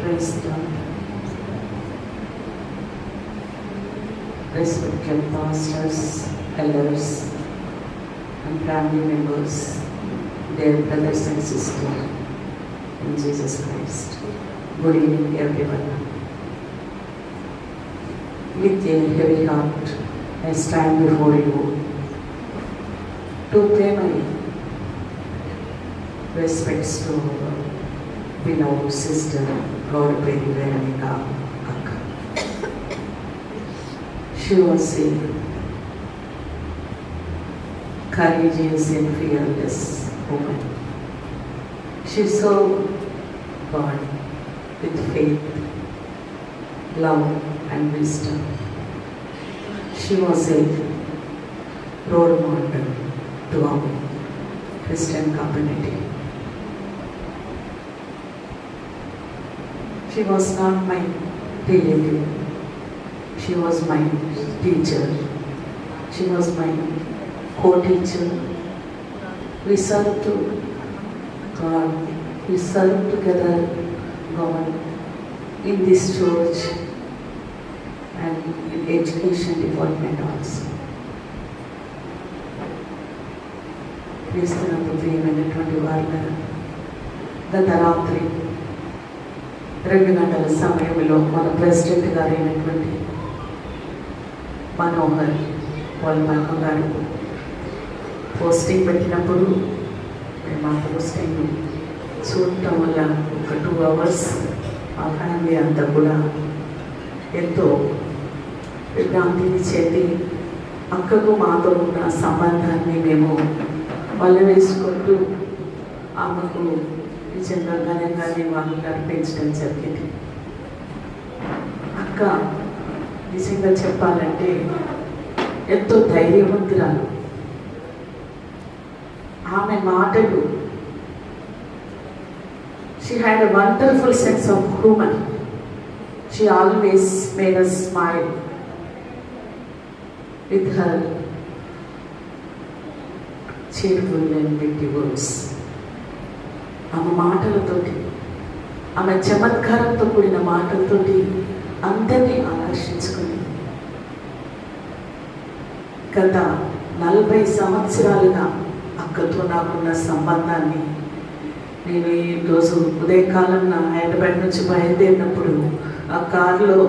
Praise God. Respected pastors, elders, and family members, dear brothers and sisters in Jesus Christ. Good evening, everyone. With a heavy heart, I stand before you to pay my respects to beloved sister, Lord Peri Veronica Akka. She was a courageous and fearless woman. She served God with faith, love, and wisdom. She was a role model to our Christian community. She was not my relative. She was my teacher. She was my co-teacher. We served to God. We served together God in this church and in education department also. క్రీస్తునందు ప్రియమైనటువంటి వారు, గత రాత్రి 2 గంటల సమయంలో మన president గారు అయినటువంటి మనోహర్ వాళ్ళ గారు పోస్టింగ్ పెట్టినప్పుడు మేము ఆ పోస్టింగ్ చూడటం వల్ల ఒక 2 hours ఆ ఫ్యామిలీ అంతా కూడా ఎంతో విభ్రాంతిని చెంది అక్కకు మాతో ఉన్న సంబంధాన్ని మేము వల్ల వేసుకుంటూ ఆమెకు నిజంగా ఘనంగానే వాళ్ళు అర్పించడం జరిగింది. అక్క నిజంగా చెప్పాలంటే ఎంతో ధైర్యవంతురాలు. ఆమె మాటలు, she had a wonderful sense of humor. She always made us smile with her cheerful and witty words. ఆమె మాటలతోటి, ఆమె చమత్కారంతో కూడిన మాటలతోటి అందరినీ ఆకర్షించుకుంది. గత 40 సంవత్సరాలుగా అక్కతో నాకున్న సంబంధాన్ని నేను ఈరోజు ఉదయకాలం నా హైదరాబాద్ నుంచి బయలుదేరినప్పుడు ఆ కారులో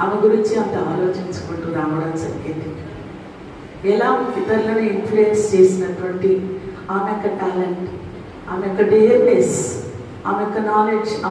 ఆమె గురించి అంత ఆలోచించుకుంటూ రావడం జరిగింది. ఎలా ఇతరులను ఇన్ఫ్లుయెన్స్ చేసినటువంటి ఆమె యొక్క టాలెంట్, ఆమె యొక్క డేర్నెస్, ఆమె యొక్క నాలెడ్జ్,